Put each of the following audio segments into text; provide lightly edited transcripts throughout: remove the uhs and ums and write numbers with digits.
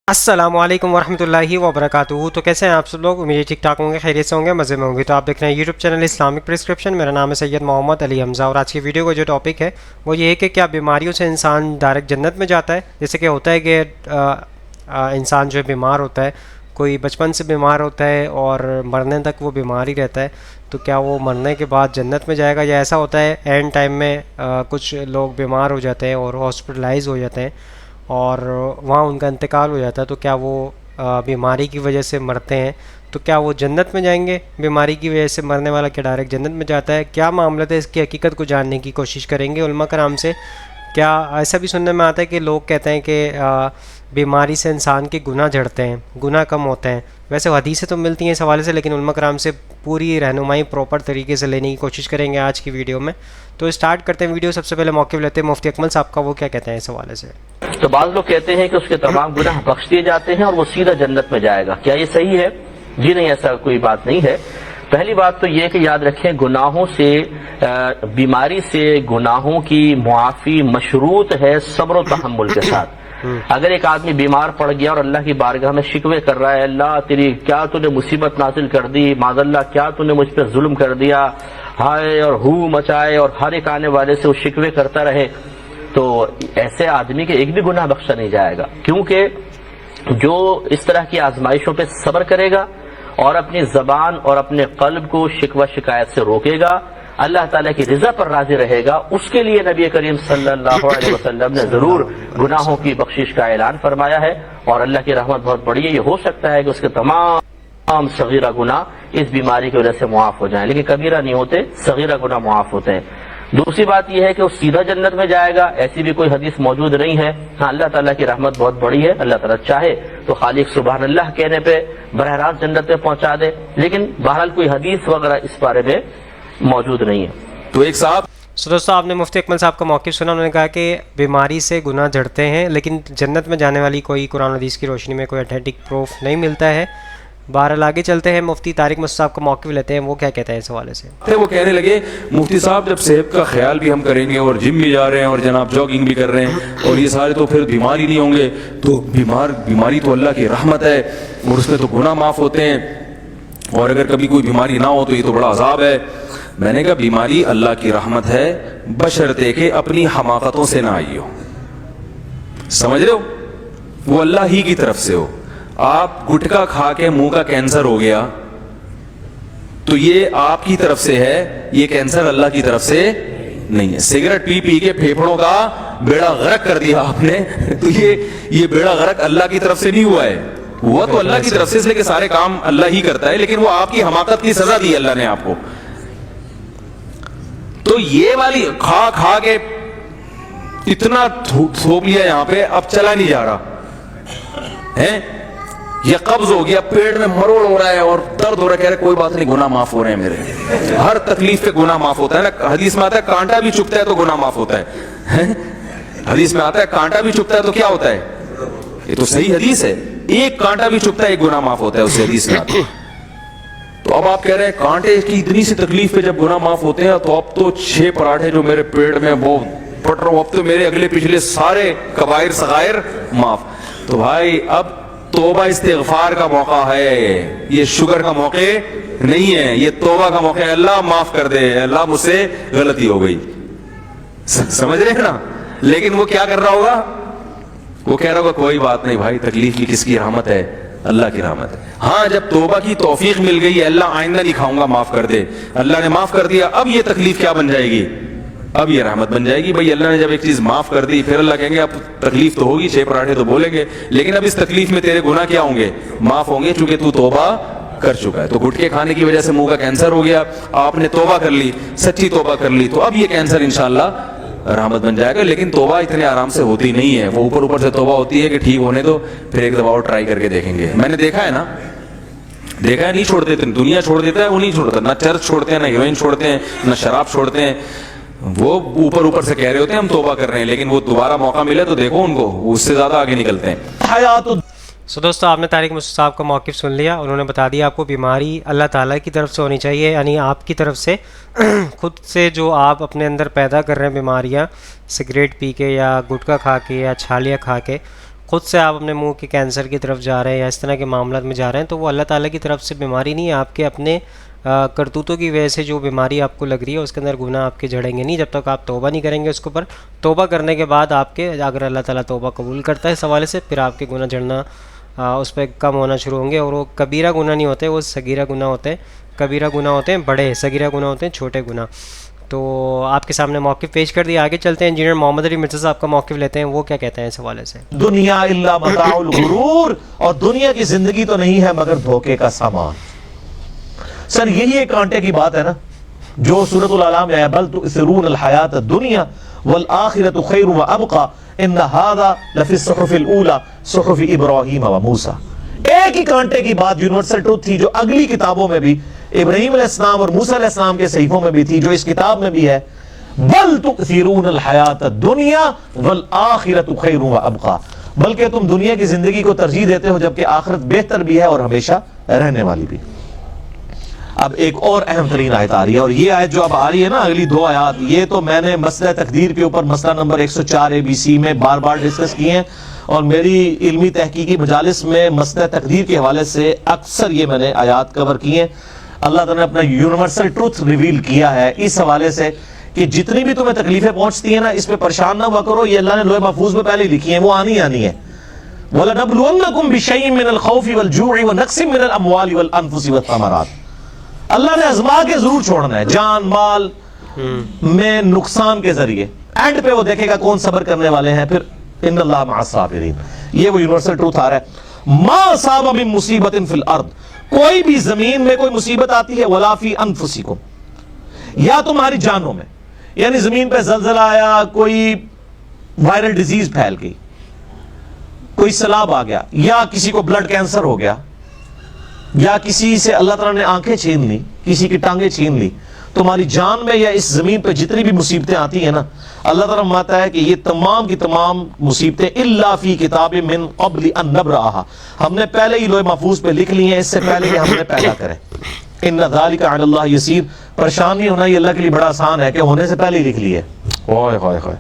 अस्सलामुअलैकुम वरहमतुल्लाहि वबरकातुहू। तो कैसे हैं आप सब लोग? उम्मीद ठीक ठाक होंगे, खैरियत से होंगे, मज़े में होंगे। तो आप देख रहे हैं यूट्यूब चैनल इस्लामिक प्रिस्क्रिप्शन। मेरा नाम है सैयद मोहम्मद अली हमज़ा और आज की वीडियो का जो टॉपिक है वो ये है कि क्या बीमारियों से इंसान डायरेक्ट जन्नत में जाता है। जैसे कि होता है कि इंसान जो है बीमार होता है, कोई बचपन से बीमार होता है और मरने तक वो बीमार ही रहता है, तो क्या वो मरने के बाद जन्नत में जाएगा? या ऐसा होता है एंड टाइम में कुछ लोग बीमार हो जाते हैं और हॉस्पिटलाइज हो जाते हैं और वहाँ उनका इंतकाल हो जाता है, तो क्या वो बीमारी की वजह से मरते हैं, तो क्या वो जन्नत में जाएंगे? बीमारी की वजह से मरने वाला क्या डायरेक्ट जन्नत में जाता है? क्या मामला है, इसकी हकीकत को जानने की कोशिश करेंगे उलमा कराम से। क्या ऐसा भी सुनने में आता है कि लोग कहते हैं कि बीमारी से इंसान के गुनाह झड़ते हैं, गुनाह कम होते हैं। वैसे हदीसें तो मिलती हैं इस हवाले से, लेकिन उलमा कराम से पूरी रहनुमाई प्रॉपर तरीके से लेने की कोशिश करेंगे आज की वीडियो में। तो स्टार्ट करते हैं वीडियो। सबसे पहले मौके लेते हैं मुफ्ती अकमल साहब का, वो क्या कहते हैं इस हवाले से। तो बाज़ लोग कहते हैं कि उसके तमाम गुनाह बख्श दिए जाते हैं और वो सीधा जन्नत में जाएगा। क्या ये सही है? जी नहीं, ऐसा कोई बात नहीं है। पहली बात तो ये कि याद रखें, गुनाहों से बीमारी से गुनाहों की मुआफ़ी मशरूत है सब्र व तहम्मुल के साथ। अगर एक आदमी बीमार पड़ गया और अल्लाह की बारगाह में शिकवे कर रहा है, अल्लाह तेरी क्या तूने मुसीबत नाजिल कर दी, माज़ल्लाह क्या तूने मुझ पर जुल्म कर दिया, हाय और हू मचाए और हर एक आने वाले से वो शिकवे करता रहे, तो ऐसे आदमी के एक भी गुनाह बख्शा नहीं जाएगा। क्योंकि जो इस तरह की आजमाइशों पे सब्र करेगा और अपनी जबान और अपने कल्ब को शिकवा शिकायत से रोकेगा, अल्लाह ताला की रिजा पर राजी रहेगा, उसके लिए नबी करीम सल्लल्लाहु अलैहि वसल्लम ने जरूर गुनाहों की बख्शिश का ऐलान फरमाया है। और अल्लाह की रहमत बहुत बड़ी है। ये हो सकता है कि उसके तमाम सगीरा गुनाह इस बीमारी की वजह से मुआफ हो जाएं, लेकिन कबीरा नहीं होते, सगीरा गुनाह मुआफ होते हैं। दूसरी बात यह है कि वो सीधा जन्नत में जाएगा, ऐसी भी कोई हदीस मौजूद नहीं है। हाँ, अल्लाह ताला की रहमत बहुत बड़ी है, अल्लाह ताला चाहे तो खालिक सुबहान अल्लाह कहने पे बरह रास्त जन्नत में पहुंचा दे, लेकिन बहरहाल कोई हदीस वगैरह इस बारे में मौजूद नहीं है। तो एक साहब दोस्तों, आपने मुफ्ती अकमल साहब का मौक़िफ़ सुना। उन्होंने कहा कि बीमारी से गुनाह झड़ते हैं, लेकिन जन्नत में जाने वाली कोई कुरान हदीस की रोशनी में कोई ऑथेंटिक प्रूफ नहीं मिलता है। बहरहाल आगे चलते हैं, मुफ्ती तारिक मुस्ताफ़ साहब का मौक़िफ़ लेते हैं, वो क्या कहते हैं इस हवाले से। वो कहने लगे, मुफ्ती साहब जब सेहत का ख्याल भी हम करेंगे और जिम भी जा रहे हैं और जनाब जॉगिंग भी कर रहे हैं और ये सारे, तो फिर बीमार ही नहीं होंगे। तो बीमारी तो अल्लाह की रहमत है और उसमें तो गुनाह माफ़ होते हैं, और अगर कभी कोई बीमारी ना हो तो ये तो बड़ा अजाब है। मैंने कहा बीमारी अल्लाह की रहमत है, बशर्ते के अपनी हमाकतों से ना आई हो। समझ रहे हो? वो अल्लाह ही की तरफ से हो। आप गुटखा खा के मुंह का कैंसर हो गया तो ये आपकी तरफ से है, ये कैंसर अल्लाह की तरफ से नहीं है। सिगरेट पी पी के फेफड़ों का बेड़ा गर्क कर दिया आपने, तो ये बेड़ा गर्क अल्लाह की तरफ से नहीं हुआ है, हुआ तो अल्लाह की तरफ से, इसलिए कि सारे काम अल्लाह ही करता है, लेकिन वो आपकी हमाकत की सजा दी अल्लाह ने आपको। तो ये वाली खा खा के इतना थोप लिया यहां पे, अब चला नहीं जा रहा है, ये कब्ज हो गया, पेट में मरोड़ हो रहा है और दर्द हो रहा है, कह रहे कोई बात नहीं, गुनाह माफ हो रहे हैं मेरे। हर तकलीफ पे गुनाह माफ होता है ना। हदीस में आता है कांटा भी चुभता है तो गुनाह माफ होता है। हदीस में आता है कांटा भी चुभता है तो क्या होता है? ये तो सही हदीस है, एक कांटा भी चुभता है एक गुनाह माफ होता है, उस हदीस में आता है। तो अब आप कह रहे हैं कांटे की इतनी सी तकलीफ पे जब गुनाह माफ होते हैं, तो अब तो 6 पराठे जो मेरे पेट में वो पट रहा हूं, अब तो मेरे अगले पिछले सारे कबायर सगायर माफ। तो भाई अब तौबा इस्तिग़फ़ार का मौका है, ये शुगर का मौके नहीं है, ये तौबा का मौका है। अल्लाह माफ कर दे, अल्लाह मुझसे गलती हो गई, समझ रहे हैं ना। लेकिन वो क्या कर रहा होगा? वो कह रहा होगा कोई बात नहीं भाई, तकलीफ की किसकी रहमत है? अल्लाह की रहमत है। हाँ, जब तौबा की तौफीक मिल गई, अल्लाह आइंदा नहीं खाऊंगा, माफ कर दे, अल्लाह ने माफ कर दिया, अब ये तकलीफ क्या बन जाएगी? अब ये रहमत बन जाएगी। भाई अल्लाह ने जब एक चीज माफ कर दी, फिर अल्लाह कहेंगे अब तकलीफ तो होगी, 6 पराठे तो बोलेंगे, लेकिन अब इस तकलीफ में तेरे गुनाह क्या होंगे? माफ होंगे, चूंकि तू तौबा कर चुका है। तो गुटखे खाने की वजह से मुंह का कैंसर हो गया, आपने तौबा कर ली, सच्ची तौबा कर ली, तो अब ये कैंसर इंशाअल्लाह रहमत बन जाएगा। लेकिन तौबा इतने आराम से होती नहीं है, वो ऊपर ऊपर से तौबा होती है कि ठीक होने दो, फिर एक दफा और ट्राई करके देखेंगे। मैंने देखा है ना, देखा है, नहीं छोड़ देते, दुनिया छोड़ देता है, वो नहीं छोड़ता, ना चर्च छोड़ते हैं, ना हीरोइन छोड़ते हैं, ना शराब छोड़ते हैं। वो ऊपर ऊपर से कह रहे होते हैं हम तौबा कर रहे हैं, लेकिन वो दोबारा मौका मिले तो देखो उनको, उससे ज्यादा आगे निकलते हैं। दोस्तों, आपने तारिक मुस्ताफ़ साहब का मौक़िफ़ सुन लिया। उन्होंने बता दिया आपको बीमारी अल्लाह ताला की तरफ से होनी चाहिए, यानी आपकी तरफ से खुद से जो आप अपने अंदर पैदा कर रहे हैं बीमारियां, सिगरेट पी के या गुटखा खा के या छालियाँ खा के, خود سے آپ اپنے منہ کے کینسر کی طرف جا رہے ہیں یا اس طرح کے معاملات میں جا رہے ہیں تو وہ اللہ تعالیٰ کی طرف سے بیماری نہیں ہے، آپ کے اپنے کرتوتوں کی وجہ سے جو بیماری آپ کو لگ رہی ہے اس کے اندر گناہ آپ کے جڑیں گے نہیں جب تک آپ توبہ نہیں کریں گے اس کے اوپر. توبہ کرنے کے بعد آپ کے اگر اللہ تعالیٰ توبہ قبول کرتا ہے اس حوالے سے پھر آپ کے گناہ جڑنا اس پہ کم ہونا شروع ہوں گے، اور وہ کبیرہ گناہ نہیں ہوتے، وہ صغیرہ گناہ ہوتے ہیں. کبیرہ گناہ ہوتے ہیں بڑے، صغیرہ گناہ ہوتے ہیں چھوٹے گناہ. تو آپ کے سامنے موقف پیش کر دیا. آگے چلتے ہیں، انجینئر محمد علی مرزا صاحب کا موقف لیتے ہیں، وہ کیا کہتے ہیں اس حوالے سے. دنیا الا متاع الغرور، اور دنیا کی زندگی تو نہیں ہے مگر دھوکے کا سامان. سر یہی ایک کانٹے کی بات ہے نا جو سورۃ الانعام میں ہے، بل تؤثرون الحیات الدنیا والآخرۃ خیر وابقی ان ھذا لفی الصحف الاولی صحف ابراہیم وموسیٰ. ایک ہی کانٹے کی بات یونیورسل ٹروتھ تھی جو اگلی کتابوں میں بھی ابراہیم علیہ السلام اور موسیٰ علیہ السلام کے صحیفوں میں بھی تھی، جو اس کتاب میں بھی ہے، بل تؤثرون الحیات الدنیا والآخرۃ خیر وابقی، بلکہ تم دنیا کی زندگی کو ترجیح دیتے ہو جبکہ آخرت بہتر بھی ہے اور ہمیشہ رہنے والی بھی. اب ایک اور اہم ترین آیت آ رہی ہے، اور یہ آیت جو اب آ رہی ہے نا اگلی دو آیات، یہ تو میں نے مسئلہ تقدیر کے اوپر مسئلہ نمبر 104 ABC میں بار بار ڈسکس کیے ہیں، اور میری علمی تحقیقی مجالس میں مسئلہ تقدیر کے حوالے سے اکثر یہ میں نے آیات کور کی ہیں. اللہ تعالیٰ نے اپنا یونیورسل ٹروتھ ریویل کیا ہے اس حوالے سے کہ جتنی بھی تمہیں تکلیفیں پہنچتی ہیں نا اس پہ پریشان نہ ہوا کرو، یہ اللہ نے لوح محفوظ میں پہلے لکھی ہیں، وہ آنی ہے. وَلَنَبْلُوَنَّكُمْ بِشَيْءٍ مِّنَ الْخَوْفِ وَالْجُوعِ وَنَقْصٍ مِّنَ الْأَمْوَالِ وَالْأَنفُسِ وَالثَّمَرَاتِ. اللہ نے آزما کے ضرور چھوڑنا ہے، جان مال میں نقصان کے ذریعے. اینڈ پہ وہ دیکھے گا کون صبر کرنے والے ہیں. پھر ان اللہ مع الصابرین، یہ وہ یونیورسل ٹروتھ آ رہا ہے. ما اصاب من مصیبت فی الارض، کوئی بھی زمین میں کوئی مصیبت آتی ہے، ولا فی انفسکم، یا تمہاری جانوں میں، یعنی زمین پہ زلزلہ آیا، کوئی وائرل ڈیزیز پھیل گئی، کوئی سیلاب آ گیا، یا کسی کو بلڈ کینسر ہو گیا، یا کسی سے اللہ تعالیٰ نے آنکھیں چھین لی، کسی کی ٹانگیں چھین لی، تمہاری جان میں یا اس زمین پہ جتنی بھی مصیبتیں آتی ہیں نا، اللہ تعالیٰ فرماتا ہے کہ یہ تمام کی تمام مصیبتیں الا فی کتاب من قبل ان نبرأھا، ہم نے پہلے ہی لوح محفوظ پہ لکھ لی ہیں، اس سے پہلے کہ ہم نے پیدا کرے. ان ذالک علی اللہ یسیر، پریشان نہیں ہونا یہ اللہ کے لیے بڑا آسان ہے کہ ہونے سے پہلے ہی لکھ لی ہے. اوئے ہوئے ہوئے.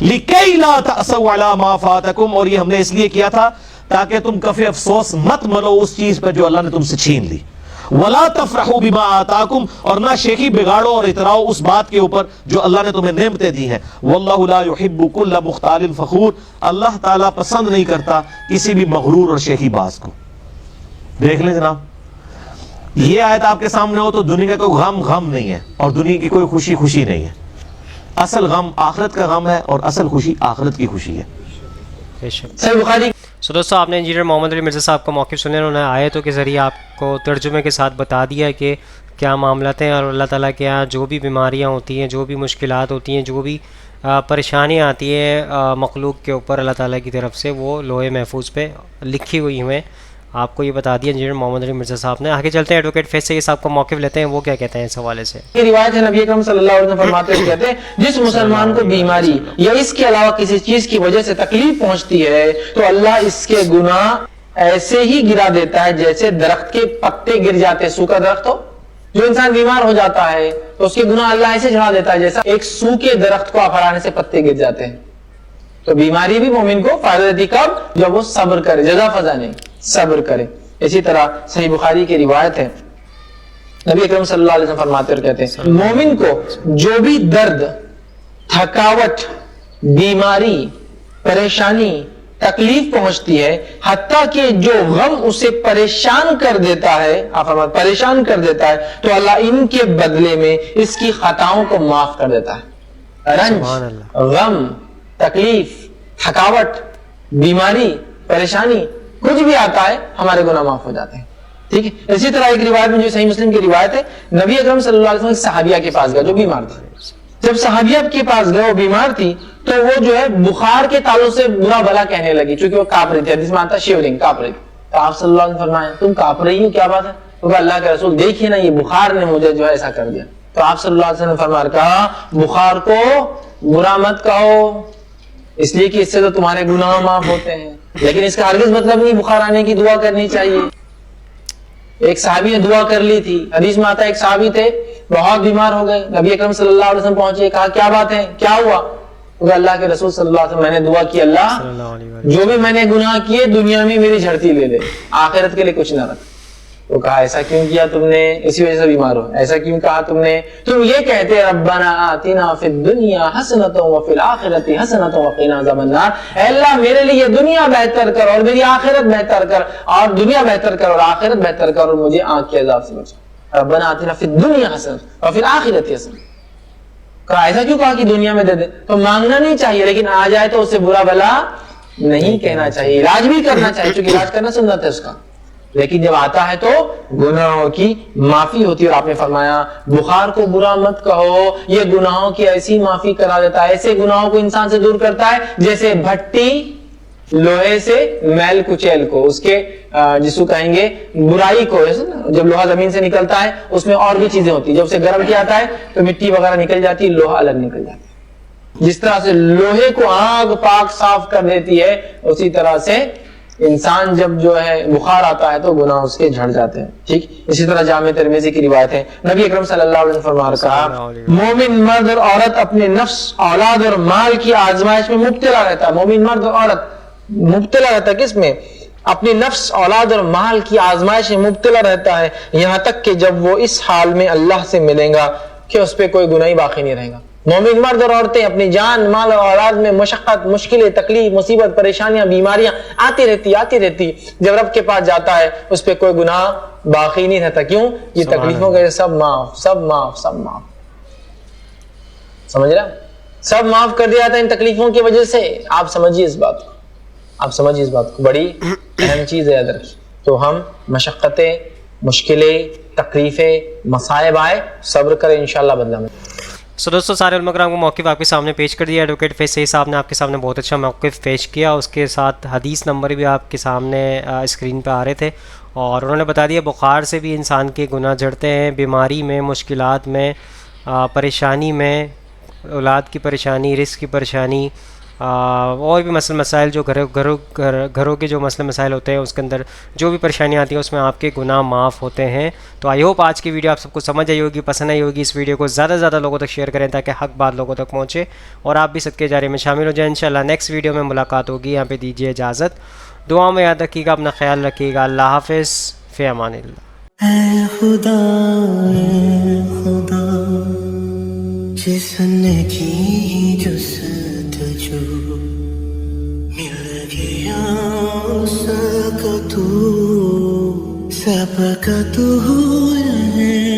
لکی لا تأسوا علی ما فاتکم، اور یہ ہم نے اس لیے کیا تھا تاکہ تم کفِ افسوس مت ملو اس چیز پر جو اللہ نے تم سے چھین لی. ولا تفرحوا بما آتاکم، اور نہ شیخی بگاڑو اور اتراؤ اس بات کے اوپر جو اللہ نے تمہیں نعمتیں دی ہیں. واللہ لا يحب كل مختال فخور، اللہ تعالیٰ پسند نہیں کرتا کسی بھی مغرور اور شیخی باز کو. دیکھ لیں جناب، یہ آیت آپ کے سامنے ہو تو دنیا کا کوئی غم نہیں ہے اور دنیا کی کوئی خوشی نہیں ہے. اصل غم آخرت کا غم ہے اور اصل خوشی آخرت کی خوشی ہے. بے شک. صحیح بخاری. سو دوستو آپ نے انجینئر محمد علی مرزا صاحب کا موقف سنے، انہوں نے آیتوں کے ذریعے آپ کو ترجمے کے ساتھ بتا دیا ہے کہ کیا معاملات ہیں، اور اللہ تعالیٰ کے یہاں جو بھی بیماریاں ہوتی ہیں، جو بھی مشکلات ہوتی ہیں، جو بھی پریشانیاں آتی ہیں مخلوق کے اوپر، اللہ تعالیٰ کی طرف سے وہ لوح محفوظ پہ لکھی ہوئی ہیں. آپ کو یہ بتا دیا انجینئر محمد علی مرزا صاحب نے. آگے چلتے ہیں، ایڈوکیٹ فیصل صاحب کا موقف لیتے ہیں، وہ کیا کہتے ہیں اس حوالے سے. یہ روایت ہے، نبی اکرم صلی اللہ علیہ وسلم فرماتے ہیں، کہتے ہیں جس مسلمان کو بیماری یا اس کے علاوہ کسی چیز کی وجہ سے تکلیف پہنچتی ہے تو اللہ اس کے گناہ ایسے ہی گرا دیتا ہے جیسے درخت کے پتے گر جاتے ہیں. سوکھا درخت ہو، جو انسان بیمار ہو جاتا ہے تو اس کے گناہ اللہ ایسے جھڑا دیتا ہے جیسا ایک سوکھے درخت کو ہرانے سے پتے گر جاتے ہیں. تو بیماری بھی مومن کو فائدہ دیتی کب؟ جب وہ صبر کرے، جزا فضا نہیں، صبر کرے. اسی طرح صحیح بخاری کی روایت ہے، نبی اکرم صلی اللہ علیہ وسلم فرماتے اور کہتے ہیں مومن کو جو بھی درد، تھکاوٹ، بیماری، پریشانی، تکلیف پہنچتی ہے، حتیٰ کہ جو غم اسے پریشان کر دیتا ہے، آپ فرماتے پریشان کر دیتا ہے، تو اللہ ان کے بدلے میں اس کی خطاؤں کو معاف کر دیتا ہے. رنج، غم، تکلیف، تھکاوٹ، بیماری، پریشانی کچھ بھی آتا ہے، ہمارے گناہ معاف ہو جاتے ہیں. ٹھیک ہے. اسی طرح ایک روایت میں جو صحیح مسلم کی روایت ہے، نبی اکرم صلی اللہ علیہ وسلم صحابیہ کے پاس گئے جو بیمار تھے. جب صحابیہ کے پاس گئے، وہ بیمار تھی، تو وہ جو ہے بخار کے تعلق سے برا بھلا کہنے لگی، چونکہ وہ کانپ رہی تھی. حدیث میں آتا ہے شیورنگ، کانپ رہی تھی. تو آپ صلی اللہ علیہ وسلم فرمایا تم کانپ رہی ہو، کیا بات ہے؟ تو اللہ کے رسول دیکھیے نا، یہ بخار نے مجھے جو ہے ایسا کر دیا. تو آپ صلی اللہ علیہ وسلم نے فرمایا، کہا بخار کو برا مت کہو، اس لیے کہ اس سے تو تمہارے گناہ معاف ہوتے ہیں، لیکن اس کا ہرگز مطلب نہیں بخار آنے کی دعا کرنی چاہیے. ایک صحابی نے دعا کر لی تھی. حدیث میں آتا ہے ایک صحابی تھے، بہت بیمار ہو گئے، نبی اکرم صلی اللہ علیہ وسلم پہنچے، کہا کیا بات ہے، کیا ہوا؟ क्योंकि अल्लाह के रसूल सल्लल्लाहु अलैहि वसल्लम, मैंने दुआ की अल्लाह सल्लल्लाहु अलैहि वसल्लम। जो भी मैंने गुनाह किए दुनिया में मेरी झड़ती ले ले, आखिरत के लिए कुछ ना रख। तो कहा ऐसा क्यों किया तुमने, इसी वजह से बीमार हो, ऐसा क्यों कहा तुमने? तुम ये कहते रब्बना आतिना फिद दुनिया हसनतन व फिल आखिरति हसनतन व क़िना अज़ाबन्नार, ऐ अल्लाह मेरे लिए दुनिया बेहतर कर और मेरी आखिरत बेहतर कर, और दुनिया बेहतर कर और आखिरत बेहतर कर, और मुझे आंख के अजाब से बचा। रब्बना आतिना फिद दुनिया हसनतन व फिल आखिरति हसनतन। कहा ऐसा क्यों कहा कि दुनिया में दे दे? तो मांगना नहीं चाहिए, लेकिन आ जाए तो उससे बुरा भला नहीं कहना चाहिए, इलाज भी करना चाहिए, क्योंकि इलाज करना सुन्नत है उसका। लेकिन जब आता है तो गुनाहों की माफी होती है। और आपने फरमाया बुखार को बुरा मत कहो, ये गुनाहों की ऐसी माफी करा देता है, ऐसे गुनाहों को इंसान से दूर करता है जैसे भट्टी लोहे से मैल कुचैल को, उसके जिसको कहेंगे बुराई को, जब लोहा जमीन से निकलता है उसमें और भी चीजें होती है, जब उसे गर्म किया जाता है तो मिट्टी वगैरह निकल जाती है, लोहा अलग निकल जाता है। जिस तरह से लोहे को आग पाक साफ कर देती है, उसी तरह से इंसान जब जो है बुखार आता है तो गुनाह उसके झड़ जाते हैं। ठीक इसी तरह जामे तिरमिज़ी की रिवायत है, नबी अकरम सल्लल्लाहु अलैहि वसल्लम फरमा कहा मोमिन मर्द और औरत अपने नफ्स, औलाद और माल की आजमाइश में मुब्तला रहता है। मोमिन मर्द और औरत मुब्तला रहता है किसमें? अपने नफ्स, औलाद और माल की आजमाइश में मुब्तला रहता है, यहाँ तक कि जब वो इस हाल में अल्लाह से मिलेगा कि उस पर कोई गुनाह बाकी नहीं रहेगा। मोमिन मर्द और औरतें अपनी जान, माल और औलाद में मशक्कत, मुश्किलें, तकलीफ, मुसीबत, परेशानियां, बीमारियां आती रहती। जब रब के पास जाता है उस पर कोई गुनाह बाकी नहीं रहता। क्यों? ये तकलीफों के सब माफ, सब माफ, सब माफ। समझ रहे? सब माफ कर दिया जाता है इन तकलीफों की वजह से। आप समझिए इस बात को, आप समझिए इस बात को, बड़ी अहम चीज है याद रखिए। तो हम मशक्कतें, मुश्किलें, तकलीफें, मसाइब आए, सब्र करें, इंशाअल्लाह बदला में। सो दोस्तों, सारे उलमा-ए-किराम को मौक़िफ़ आपके सामने पेश कर दिया। एडवोकेट फैज़ सईद साहब ने आपके सामने बहुत अच्छा मौक़िफ़ पेश किया, उसके साथ हदीस नंबर भी आपके सामने स्क्रीन पे आ रहे थे, और उन्होंने बता दिया बुखार से भी इंसान के गुनाह झड़ते हैं, बीमारी में, मुश्किलात में, परेशानी में, औलाद की परेशानी, रिस्क की परेशानी, और भी मसले मसाइल जो घरों के जो मसले मसाइल होते हैं उसके अंदर जो भी परेशानियाँ आती हैं उसमें आपके गुनाह माफ़ होते हैं। तो आई होप आज की वीडियो आप सबको समझ आई होगी, पसंद आई होगी। इस वीडियो को ज़्यादा से ज़्यादा लोगों तक शेयर करें ताकि हक बात लोगों तक पहुँचे और आप भी सदके जारी में शामिल हो जाए। इंशाल्लाह नेक्स्ट वीडियो में मुलाकात होगी। यहाँ पर दीजिए इजाज़त, दुआ में याद रखिएगा, अपना ख्याल रखिएगा। अल्लाह हाफ़िज़, फ़ी अमानिल्लाह। जिसने की जुस्तजू मिल गया उसका तू, सबका तू है।